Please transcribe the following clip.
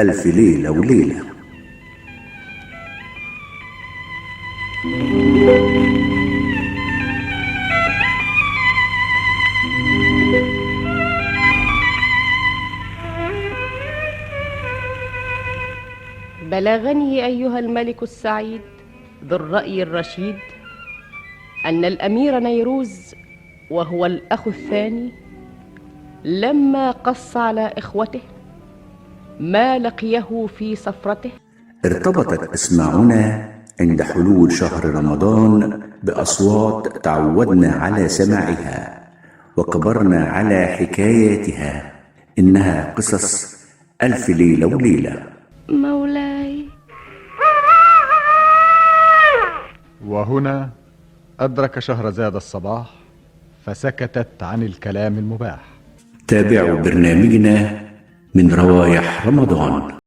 ألف ليلة وليلة. بلغني أيها الملك السعيد ذو الرأي الرشيد أن الأمير نيروز وهو الأخ الثاني لما قص على إخوته ما لقيه في سفرته ارتبطت أسماعنا عند حلول شهر رمضان بأصوات تعودنا على سماعها وكبرنا على حكاياتها، إنها قصص ألف ليلة وليلة. مولاي. وهنا أدرك شهرزاد الصباح فسكتت عن الكلام المباح. تابعوا برنامجنا من روايح رمضان.